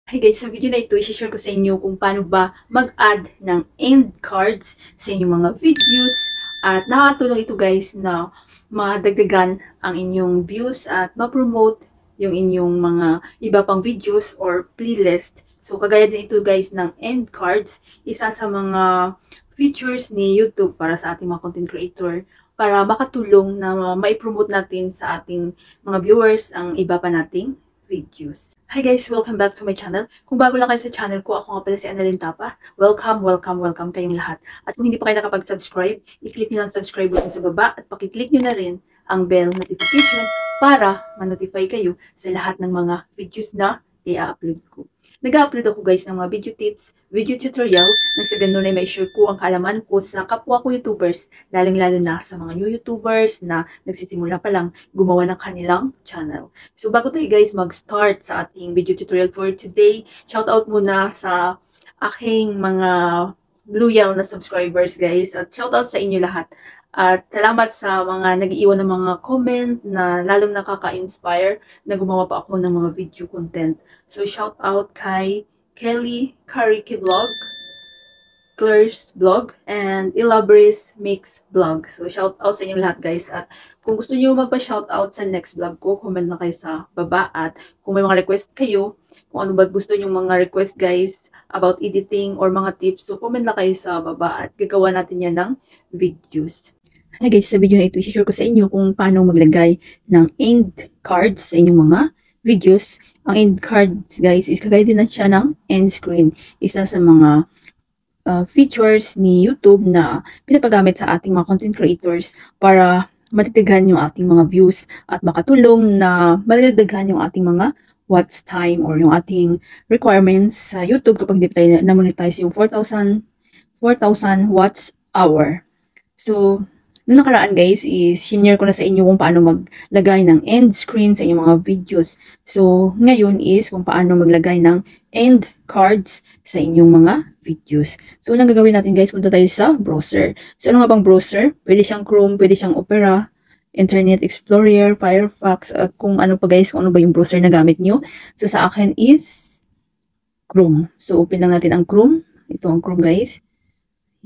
Hi guys, sa video na ito, i-share ko sa inyo kung paano ba mag-add ng end cards sa inyong mga videos. At nakakatulong ito guys na madagdagan ang inyong views at ma-promote yung inyong mga iba pang videos or playlist. So kagaya din ito guys ng end cards, isa sa mga features ni YouTube para sa ating mga content creator para makatulong na ma-promote natin sa ating mga viewers ang iba pa nating videos. Hi guys! Welcome back to my channel. Kung bago lang kayo sa channel ko, ako nga pala si Annalyn Tapa. Welcome, welcome, welcome kayong lahat. At kung hindi pa kayo nakapag-subscribe, i-click nyo lang subscribe button sa baba at pakiclick nyo na rin ang bell notification para ma-notify kayo sa lahat ng mga videos na i-upload ko. Nag-upload ako guys ng mga video tips, video tutorial, nang sa ganun ay may share ko ang kaalaman ko sa kapwa ko YouTubers, lalong-lalo na sa mga new YouTubers na nagsisimula pa lang gumawa ng kanilang channel. So bago tayo guys mag-start sa ating video tutorial for today, shoutout muna sa aking mga loyal na subscribers guys at shoutout sa inyo lahat. At salamat sa mga nag-iwan ng mga comment na lalong nakaka-inspire na gumawa pa ako ng mga video content. So shout out kay Kelly Kariki Vlog, Claire's Vlog, and Ilabris Mix Vlog. So shout out sa inyo lahat guys. At kung gusto niyo magpa-shout out sa next vlog ko, comment na kayo sa baba. At kung may mga request kayo, kung ano ba gusto niyo mga request guys about editing or mga tips, so comment na kayo sa baba at gagawa natin yan ng videos. Hi guys, sa video na ito, i-share ko sa inyo kung paano maglagay ng end cards sa inyong mga videos. Ang end cards guys is kagaya din na siya ng end screen. Isa sa mga features ni YouTube na pinapagamit sa ating mga content creators para matitigan yung ating mga views at makatulong na madagdagan yung ating mga watch time or yung ating requirements sa YouTube kapag hindi tayo na-monetize yung 4,000 watts hour. So, noong nakaraan guys is sinare ko na sa inyo kung paano maglagay ng end screen sa inyong mga videos. So, ngayon is kung paano maglagay ng end cards sa inyong mga videos. So, unang gagawin natin guys, punta tayo sa browser. So, ano nga bang browser? Pwede siyang Chrome, pwede siyang Opera, Internet Explorer, Firefox, at kung ano pa guys, kung ano ba yung browser na gamit nyo. So, sa akin is Chrome. So, open lang natin ang Chrome. Ito ang Chrome guys.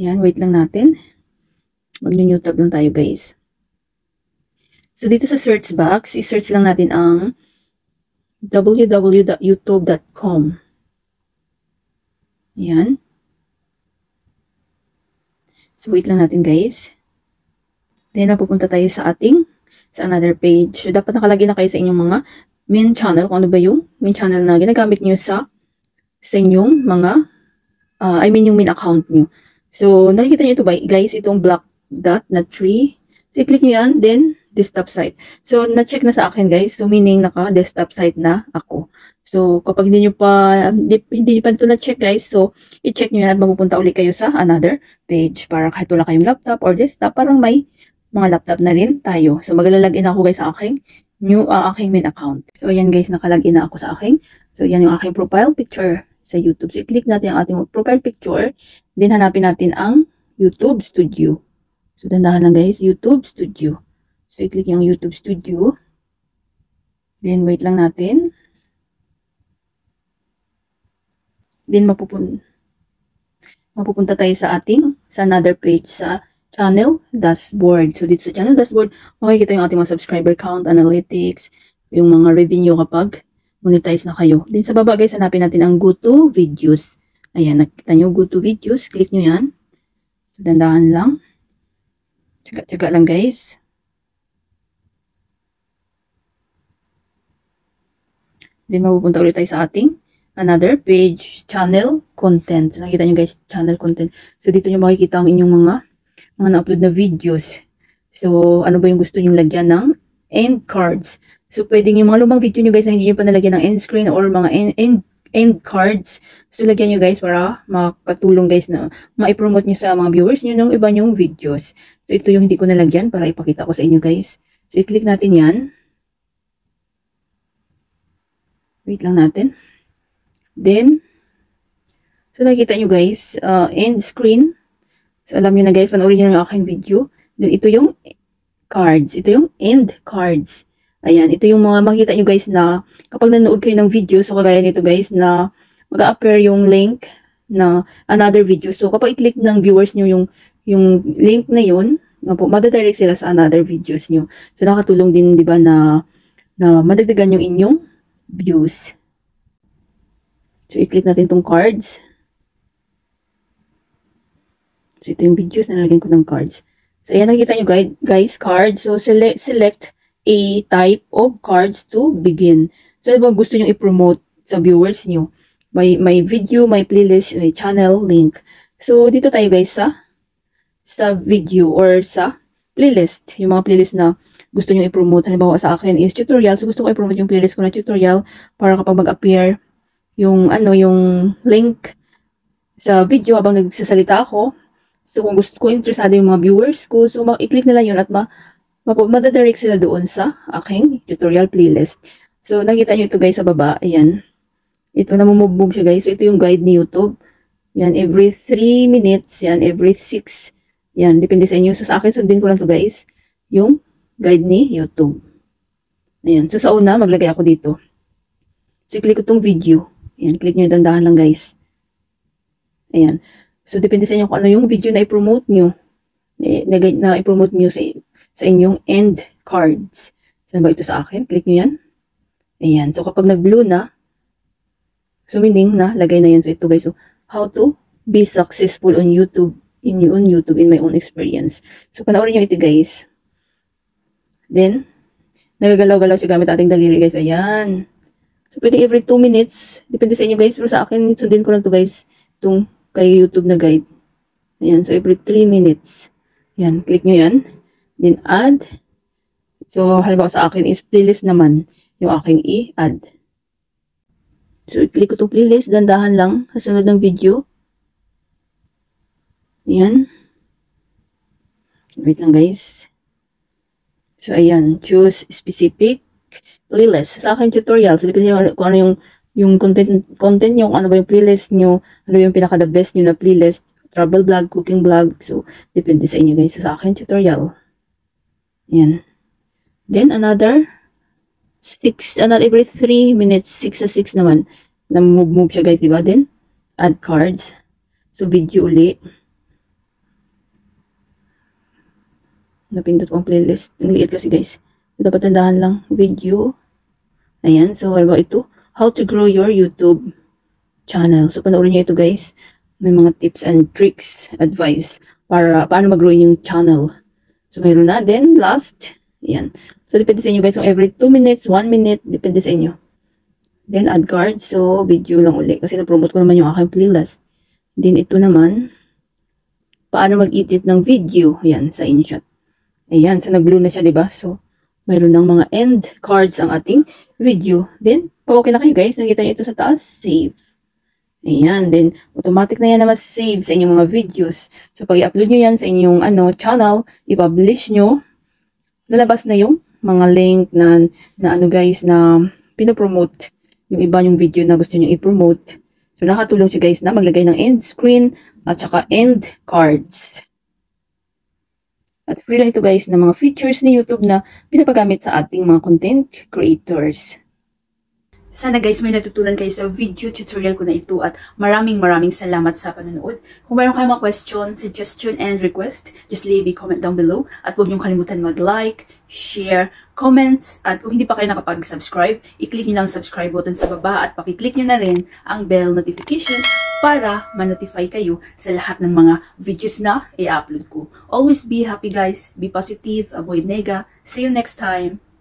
Yan, wait lang natin. Mag-new tab lang tayo guys. So, dito sa search box, i-search lang natin ang www.youtube.com. Yan. So, wait lang natin guys. Then, napupunta tayo sa another page. So, dapat nakalagay na kayo sa inyong mga main channel. Kung ano ba yung main channel na ginagamit nyo sa inyong mga, yung main account nyo. So, nakikita nyo ito ba guys, itong black dot na 3. So, i-click nyo yan, then desktop site. So, na-check na sa akin guys. So, meaning naka-desktop site na ako. So, kapag hindi nyo pa ito na-check guys, so, i-check nyo yan at mapupunta ulit kayo sa another page para kahit wala kayong laptop or desktop, parang may mga laptop na rin tayo. So, maglalagin ako guys sa aking main account. So, ayan guys, nakalagin na ako sa aking. So, yan yung aking profile picture sa YouTube. So, i-click natin ang ating profile picture. Then, hanapin natin ang YouTube Studio. So, dandahan lang guys, YouTube Studio. So, i-click yung YouTube Studio. Then, wait lang natin. Then, mapupunta tayo sa another page sa channel dashboard. So, dito sa channel dashboard, makikita yung ating mga subscriber count, analytics, yung mga revenue kapag monetize na kayo. Then, sa baba guys, hanapin natin ang Go to Videos. Ayan, nakita nyo, Go to Videos. Click nyo yan. So, dandahan lang. Tsaga lang guys. Then, mapupunta ulit tayo sa ating another page, channel content. So, nakita nyo guys, channel content. So, dito nyo makikita ang inyong mga na-upload na videos. So, ano ba yung gusto nyo lagyan ng end cards? So, pwedeng yung mga lumang video nyo guys na hindi nyo pa nalagyan ng end screen or mga end cards. So, lagyan nyo guys para makatulong guys na ma-promote nyo sa mga viewers nyo ng iba nyong videos. So, ito yung hindi ko nalagyan para ipakita ko sa inyo guys. So, i-click natin yan. Wait lang natin. Then, so, nakikita nyo guys, end screen. So, alam nyo na guys, panoorin nyo ng aking video. Then, ito yung cards. Ito yung end cards. Ayan, ito yung mga makikita nyo guys na kapag nanood kayo ng video, so kagaya nito guys na mag-a-appear yung link na another video. So, kapag i-click ng viewers nyo yung link na yun, madadirect sila sa another videos nyo. So, nakatulong din, di ba, na madagdagan yung inyong views. So, i-click natin tong cards. So, ito yung videos na nalagyan ko ng cards. So, ayan, nakikita nyo guys, cards. So, select a type of cards to begin. So, diba gusto nyo i-promote sa viewers nyo? May video, may playlist, may channel, link. So, dito tayo guys sa video or sa playlist. Yung mga playlist na gusto nyo i-promote. Halimbawa sa akin is tutorial. So, gusto ko i-promote yung playlist ko na tutorial para kapag mag-appear yung link sa video habang nagsasalita ako. So, kung gusto ko, interesado yung mga viewers ko, so, i-click nila yun at madadirect sila doon sa aking tutorial playlist. So, nakita nyo ito guys sa baba. Ayan. Ito, namumove siya guys. So, ito yung guide ni YouTube. Yan, every 3 minutes. Yan, every 6. Yan, depende sa inyo. So, sa akin, sundin ko lang to guys. Yung guide ni YouTube. Ayan. So, sa una, maglagay ako dito. So, i-click ko itong video. Ayan, click nyo yung dandahan lang guys. Ayan. So, depende sa inyo kung ano yung video na i-promote nyo. Na i-promote nyo sa inyong end cards. So, ba ito sa akin? Click nyo yan. Ayan. So, kapag nag-blue na, so, meaning na, lagay na yan sa ito guys. So, how to be successful on YouTube, in my own experience. So, panoorin nyo ito guys. Then, nagagalaw-galaw siya gamit ating daliri guys. Ayan. So, pwede every 2 minutes. Depende sa inyo guys. Pero sa akin, sundin ko lang to guys. Itong kay YouTube na guide. Ayan. So, every 3 minutes. Ayan. Click nyo yan. Then, add. So, halimbawa sa akin is playlist naman yung aking i-add. So, i-click ko itong playlist. Dandahan lang sa sunod ng video. Ayan. Wait lang guys. So, ayan. Choose specific playlist. Sa akin, tutorial. So, depende kung ano yung content nyo, kung ano ba yung playlist nyo, ano yung pinaka-the best nyo na playlist, travel vlog, cooking vlog. So, depende sa inyo guys. So, sa akin, tutorial. Ayan. Then, another every 3 minutes, 6 sa 6 naman. Move siya guys, diba? Then, add cards. So, video uli. Napindot ko ang playlist. Ang liit kasi guys. So, dapat tandahan lang. Video. Ayan. So, ano ba ito? How to grow your YouTube channel. So, panoorin nyo ito guys. May mga tips and tricks, advice para paano mag-grow yung channel. So, mayroon na. Then, last. Ayan. So, depende sa inyo guys. So, every 2 minutes, 1 minute, depende sa inyo. Then, add cards. So, video lang uli. Kasi na-promote ko naman yung aking playlist. Then, ito naman. Paano mag-edit ng video. Ayan, sa InShot. Ayan. So, nag-blue na siya, diba? So, mayroon ng mga end cards ang ating video. Then, pag okay na kayo guys, nakita nyo ito sa taas, save. Ayan. Then, automatic na yan na mas-save sa inyong mga videos. So, pag i-upload nyo yan sa inyong channel, i-publish nyo, lalabas na yung mga link na guys, na pinopromote yung iba yung video na gusto nyo i-promote. So, nakatulong siya guys na maglagay ng end screen at saka end cards. At free lang ito guys ng mga features ni YouTube na pinapagamit sa ating mga content creators. Sana guys may natutunan kayo sa video tutorial ko na ito at maraming salamat sa panonood. Kung mayroon kayong mga question, suggestion, and request, just leave a comment down below. At huwag niyong kalimutan mag-like, share, comment, at kung hindi pa kayo nakapag-subscribe, i-click niyo lang subscribe button sa baba at pakiclick niyo na rin ang bell notification para ma-notify kayo sa lahat ng mga videos na i-upload ko. Always be happy guys, be positive, avoid nega. See you next time!